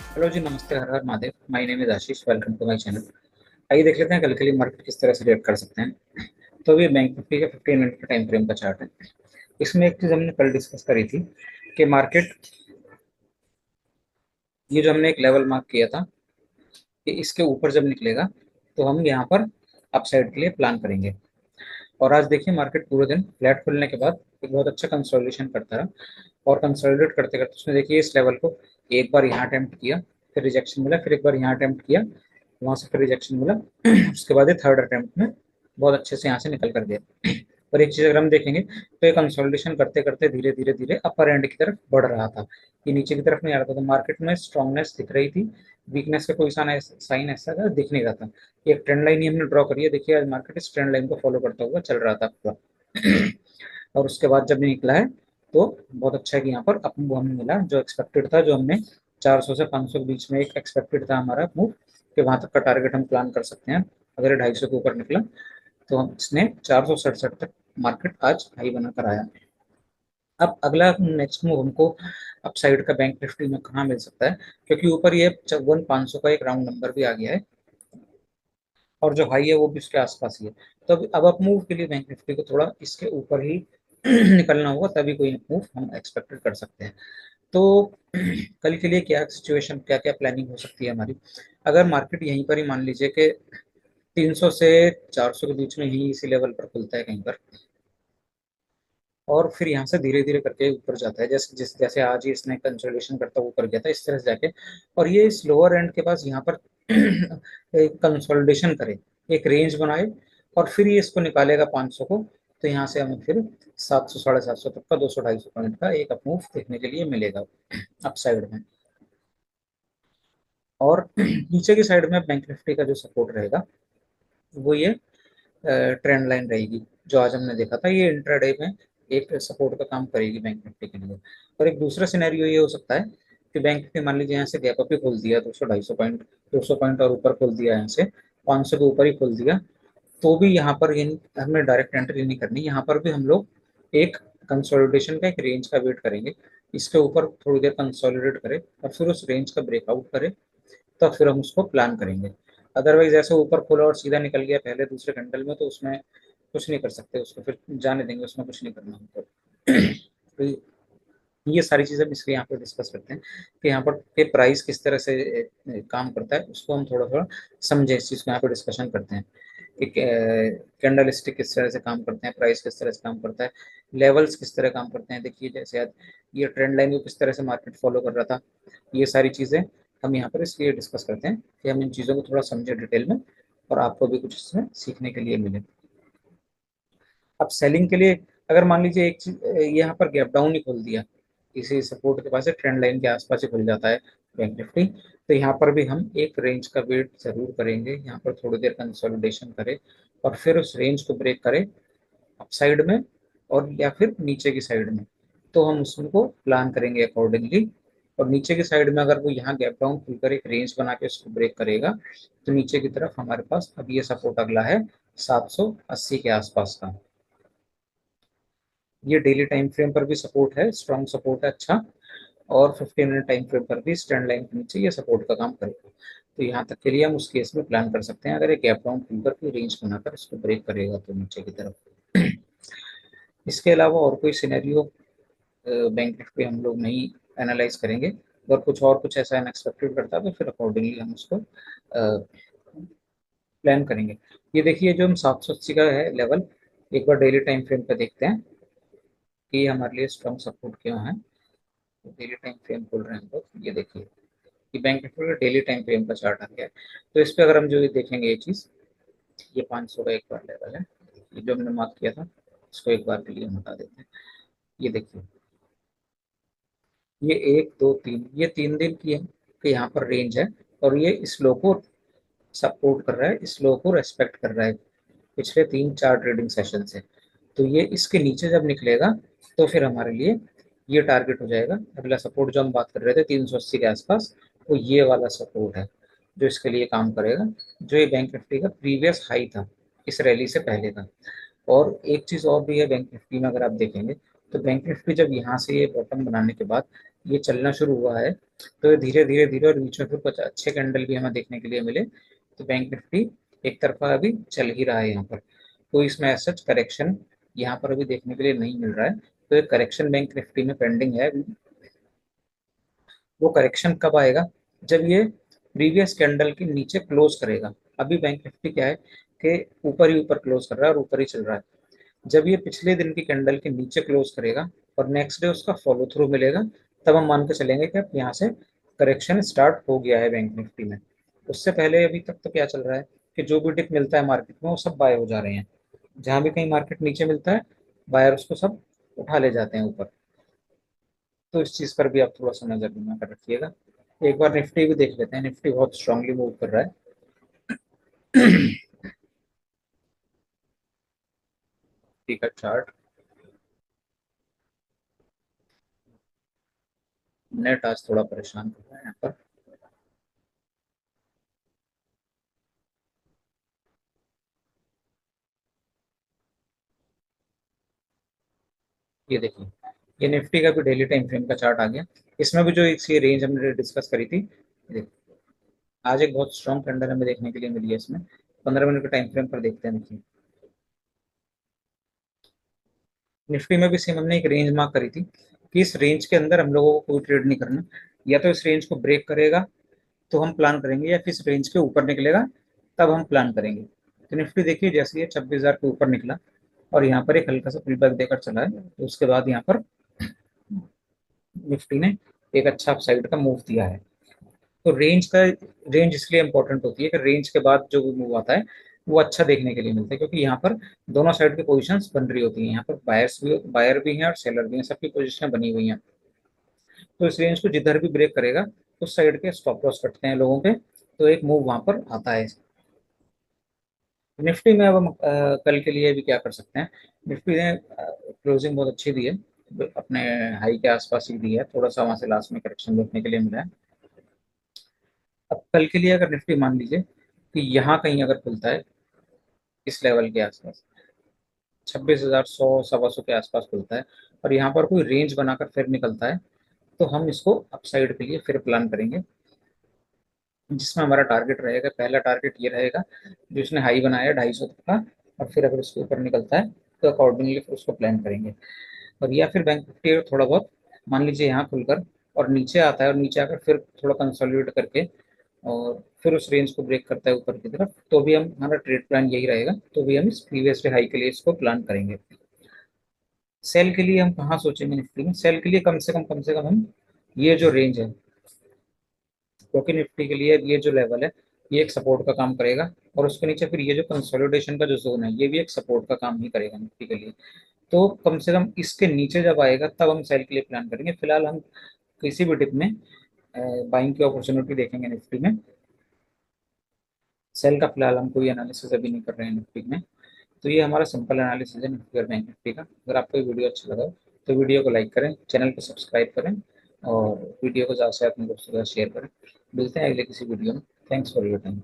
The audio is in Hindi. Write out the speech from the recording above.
हेलो जी, नमस्ते। Har Har Mahadev. My name is Ashish. Welcome to my channel. आइए देख लेते हैं कल के लिए मार्केट किस तरह से रिएक्ट कर सकते हैं। तो ये बैंक निफ्टी का 15 मिनट का टाइम फ्रेम का चार्ट है। इसमें एक चीज हमने कल डिस्कस करी थी कि मार्केट, ये जो हमने एक लेवल मार्क किया था कि इसके ऊपर जब निकलेगा तो हम यहाँ पर अपसाइड के लिए प्लान करेंगे। और आज देखिए मार्केट पूरे दिन फ्लैट खुलने के बाद एक बहुत अच्छा कंसोलिडेशन करता रहा। और कंसोलिडेट करते करते उसने देखिए इस लेवल को एक बार यहाँ अटेम्प्ट किया, फिर रिजेक्शन मिला, फिर एक बार यहाँ अटेम्प्ट किया, वहां से फिर रिजेक्शन मिला। उसके बाद ये थर्ड अटेम्प्ट में बहुत अच्छे से यहाँ से निकल कर गया। और एक चीज अगर हम देखेंगे तो ये कंसोलिडेशन करते करते धीरे धीरे धीरे अपर एंड की तरफ बढ़ रहा था। ये नीचे की तरफ नहीं आ रहा था, तो मार्केट में स्ट्रांगनेस दिख रही थी। वीकनेस का कोई साइन ऐसा दिख नहीं रहा था। एक ट्रेंड लाइन ही हमने ड्रॉ करी है। देखिए आज मार्केट इस ट्रेंड लाइन को फॉलो करता हुआ चल रहा था पूरा। और उसके बाद जब ये निकला है तो बहुत अच्छा है कि यहाँ पर अप मूव हमें मिला, जो एक्सपेक्टेड था, जो हमने 400 से 500 के बीच में एक एक्सपेक्टेड था हमारा मूव, कि वहां तक का टारगेट हम प्लान कर सकते हैं। अगर ये 250 के ऊपर निकला तो हम इसने 467 तक मार्केट आज हाई बना कर आया। अब अगला नेक्स्ट मूव हमको अपसाइड का बैंक निफ्टी में कहाँ मिल सकता है, क्योंकि ऊपर ये 54,500 का एक राउंड नंबर भी आ गया है और जो हाई है वो भी उसके आसपास ही है। तो अब अप मूव के लिए बैंक निफ्टी को थोड़ा इसके ऊपर ही निकलना होगा, तभी कोई मूव हम एक्सपेक्टेड कर सकते हैं। तो कल के लिए क्या सिचुएशन, क्या क्या प्लानिंग हो सकती है हमारी। अगर मार्केट यहीं पर ही मान लीजिए कि 300 से 400 के बीच में ही इसी लेवल पर खुलता है कहीं पर, और फिर यहाँ से धीरे धीरे करके ऊपर जाता है, जैसे आज ही इसने कंसोलिडेशन करता हुआ ऊपर गया था इस तरह से जाके, और ये इस लोअर एंड के पास यहाँ पर एक कंसोलिडेशन करे, एक रेंज बनाए, और फिर ये इसको निकालेगा 500 को। तो यहाँ से हमें फिर 700 750 तक का 200 250 पॉइंट का एक अप मूव देखने के लिए मिलेगा अपसाइड में। और नीचे की साइड में बैंक निफ्टी का जो सपोर्ट रहेगा वो ये ट्रेंड लाइन रहेगी, जो आज हमने देखा था। ये इंट्राडे में एक सपोर्ट का काम करेगी बैंक निफ्टी के लिए। और एक दूसरा सिनेरियो ये हो सकता है कि बैंक निफ्टी मान लीजिए यहाँ से गैप अप ही खोल दिया, 200 250 पॉइंट, 200 पॉइंट और ऊपर खोल दिया, यहाँ से 500 के ऊपर ही खोल दिया, तो भी यहाँ पर ये हमें डायरेक्ट एंट्री नहीं करनी। यहाँ पर भी हम लोग एक कंसोलिडेशन का एक रेंज का वेट करेंगे। इसके ऊपर थोड़ी देर कंसोलिडेट करें और फिर उस रेंज का ब्रेकआउट करें, तो फिर हम उसको प्लान करेंगे। अदरवाइज ऐसे ऊपर खोला और सीधा निकल गया पहले दूसरे कैंडल में, तो उसमें कुछ नहीं कर सकते, उसको फिर जाने देंगे, उसमें कुछ नहीं करना हमको। तो ये सारी चीजें हम इसलिए यहाँ पर डिस्कस करते हैं कि यहाँ पर के प्राइस किस तरह से काम करता है, उसको हम थोड़ा थोड़ा समझे, इस चीज को यहाँ पे डिस्कशन करते हैं कि कैंडल स्टिक किस तरह से काम करते हैं, प्राइस किस तरह से काम करता है, लेवल्स किस तरह काम करते हैं। देखिए जैसे आज ये ट्रेंड लाइन को किस तरह से मार्केट फॉलो कर रहा था, ये सारी चीजें हम यहाँ पर इसलिए डिस्कस करते हैं कि हम इन चीज़ों को थोड़ा समझे डिटेल में, और आपको भी कुछ इसमें सीखने के लिए मिले। अब सेलिंग के लिए अगर मान लीजिए एक चीज यहाँ पर गैप डाउन ही खोल दिया, इसी सपोर्ट के पास से ट्रेंड लाइन के आसपास ही खुल जाता है बैंक निफ्टी, तो यहाँ पर भी हम एक रेंज का वेट जरूर करेंगे। यहाँ पर थोड़ी देर कंसोलिडेशन करें और फिर उस रेंज को ब्रेक करें अप साइड में, और या फिर नीचे की साइड में, तो हम उसको प्लान करेंगे अकॉर्डिंगली। और नीचे की साइड में अगर वो यहाँ गैप डाउन खुलकर एक रेंज बना के उसको ब्रेक करेगा, तो नीचे की तरफ हमारे पास अब ये सपोर्ट अगला है 780 के आसपास का। ये डेली टाइम फ्रेम पर भी सपोर्ट है, स्ट्रॉन्ग सपोर्ट है, अच्छा। और 15 मिनट टाइम फ्रेम पर भी स्टैंड लाइन के नीचे ये सपोर्ट का काम करेगा। तो यहाँ तक के लिए हम उस केस में प्लान कर सकते हैं, अगर एक गैप डाउन खुलकर कोई रेंज बनाकर इसको ब्रेक करेगा तो नीचे की तरफ। इसके अलावा और कोई सिनेरियो बैंक निफ्टी हम लोग नहीं एनालाइज करेंगे। अगर कुछ और कुछ ऐसा अनएक्सपेक्टेड करता है तो फिर अकॉर्डिंगली हम उसको प्लान करेंगे। ये देखिए जो हम 780 का है लेवल, एक बार डेली टाइम फ्रेम पे देखते हैं कि ये हमारे लिए स्ट्रॉन्ग सपोर्ट क्यों है। तो डेली टाइम फ्रेम खोल रहे हैं हम लोग, ये देखिए कि बैंक निफ्टी का डेली टाइम फ्रेम का चार्ट आ गया है। तो इस पे अगर हम जो ये देखेंगे ये चीज़, ये 500 का एक बार लेवल है, ये जो हमने मार्क किया था इसको एक बार के लिए हम हटा देते हैं। ये देखिए ये 1 2 3, ये 3 दिन की है कि यहाँ पर रेंज है, और ये इस लो को सपोर्ट कर रहा है, इस लो को रेस्पेक्ट कर रहा है पिछले 3 4 ट्रेडिंग सेशन से। तो ये इसके नीचे जब निकलेगा तो फिर हमारे लिए ये टारगेट हो जाएगा। अगला सपोर्ट जो हम बात कर रहे थे 380 के आसपास, वो ये वाला सपोर्ट है जो इसके लिए काम करेगा, जो ये बैंक निफ्टी का प्रीवियस हाई था इस रैली से पहले का। और एक चीज और भी है बैंक निफ्टी में, अगर आप देखेंगे तो बैंक निफ्टी जब यहाँ से ये बॉटम बनाने के बाद ये चलना शुरू हुआ है, तो ये धीरे धीरे धीरे और बीच में फिर कुछ अच्छे कैंडल भी हमें देखने के लिए मिले, तो बैंक निफ्टी एक तरफा अभी चल ही रहा है यहाँ पर। तो इसमें सच करेक्शन यहाँ पर अभी देखने के लिए नहीं मिल रहा है। तो एक करेक्शन बैंक निफ्टी में पेंडिंग है अभी। वो करेक्शन कब आएगा? जब ये प्रीवियस कैंडल के नीचे क्लोज करेगा। अभी बैंक निफ्टी क्या है कि ऊपर ही ऊपर क्लोज कर रहा है और ऊपर ही चल रहा है। जब ये पिछले दिन की कैंडल के नीचे क्लोज करेगा और नेक्स्ट डे उसका फॉलो थ्रू मिलेगा, तब हम मान के चलेंगे कि अब यहाँ से करेक्शन स्टार्ट हो गया है बैंक निफ्टी में। उससे पहले अभी तक तो क्या चल रहा है कि जो भी डिप मिलता है मार्केट में वो सब बाय हो जा रहे हैं। जहां भी कहीं मार्केट नीचे मिलता है, बायर उसको सब उठा ले जाते हैं ऊपर। तो इस चीज पर भी आप थोड़ा सा नजर बना कर रखिएगा। एक बार निफ्टी भी देख लेते हैं, निफ्टी बहुत स्ट्रांगली मूव कर रहा है। ठीक है, चार्ट नेट आज थोड़ा परेशान कर रहा है यहाँ पर। ये देखिए, ये निफ्टी का भी डेली टाइम फ्रेम का चार्ट आ गया। इसमें भी जो एक ये रेंज हमने डिस्कस करी थी, ये देखिए, आज एक बहुत स्ट्रॉन्ग कैंडल हमें देखने के लिए मिली है इसमें। 15 मिनट के टाइम फ्रेम पर देखते हैं। देखिए, निफ्टी में भी सेम हमने एक रेंज मार्क करी थी कि इस रेंज के अंदर हम लोगों को कोई ट्रेड नहीं करना। या तो इस रेंज को ब्रेक करेगा तो हम प्लान करेंगे, या फिर इस रेंज के ऊपर निकलेगा तब हम प्लान करेंगे। तो निफ्टी देखिए, जैसे ये 26,000 के ऊपर निकला और यहाँ पर एक हल्का सा पुल बैक देकर चला है, तो उसके बाद यहाँ पर निफ्टी ने एक अच्छा अपसाइड का मूव दिया है। तो रेंज इसलिए इंपॉर्टेंट होती है कि रेंज के बाद जो भी मूव आता है वो अच्छा देखने के लिए मिलता है, क्योंकि यहाँ पर दोनों साइड की पोजीशंस बन रही होती हैं। यहाँ पर बायर भी हैं और सेलर भी हैं, सबकी पोजीशनें बनी हुई हैं। तो इस रेंज को जिधर भी ब्रेक करेगा उस साइड के स्टॉप लॉस कटते हैं लोगों के, तो एक मूव वहां पर आता है। निफ्टी में अब हम कल के लिए भी क्या कर सकते हैं। निफ्टी ने क्लोजिंग बहुत अच्छी दी है, अपने हाई के आसपास ही दी है, थोड़ा सा वहां से लास्ट में करेक्शन देखने के लिए मिला है। अब कल के लिए अगर निफ्टी मान लीजिए कि यहाँ कहीं अगर खुलता है इस लेवल के आसपास, 26,100 सवा सौ के आसपास खुलता है और यहाँ पर कोई रेंज बनाकर फिर निकलता है, तो हम इसको अपसाइड के लिए फिर प्लान करेंगे। जिसमें हमारा टारगेट रहेगा, पहला टारगेट ये रहेगा जो इसने हाई बनाया 250 तक का, और फिर अगर उसके ऊपर निकलता है तो अकॉर्डिंगली फिर उसको प्लान करेंगे। और या फिर बैंक निफ्टी थोड़ा बहुत मान लीजिए यहाँ खुलकर और नीचे आता है और नीचे आकर फिर थोड़ा कंसोलिडेट करके और फिर उस रेंज को ब्रेक करता है ऊपर की तरफ, तो भी हम हमारा ट्रेड प्लान यही रहेगा, तो भी हम इस प्रीवियस हाई के लिए इसको प्लान करेंगे। सेल के लिए हम कहाँ सोचेंगे निफ्टी में? सेल के लिए कम से कम हम ये जो रेंज है, क्योंकि निफ्टी के लिए ये जो लेवल है ये एक सपोर्ट का काम करेगा, और उसके नीचे फिर ये जो कंसोलिडेशन का जो जोन है ये भी एक सपोर्ट का काम ही करेगा निफ्टी के लिए। तो कम से कम इसके नीचे जब आएगा तब हम सेल के लिए प्लान करेंगे। फिलहाल हम किसी भी डिप में बाइंग की अपॉर्चुनिटी देखेंगे निफ्टी में। सेल का फिलहाल हम कोई एनालिसिस अभी नहीं कर रहे हैं निफ्टी में। तो ये हमारा सिंपल एनालिसिस है निफ्टी और बैंक निफ्टी का। अगर आपको ये वीडियो अच्छा लगा तो वीडियो को लाइक करें, चैनल को सब्सक्राइब करें और वीडियो को ज़्यादा से अपने दोस्तों के साथ शेयर करें। मिलते हैं अगले किसी वीडियो में। Thanks for your time.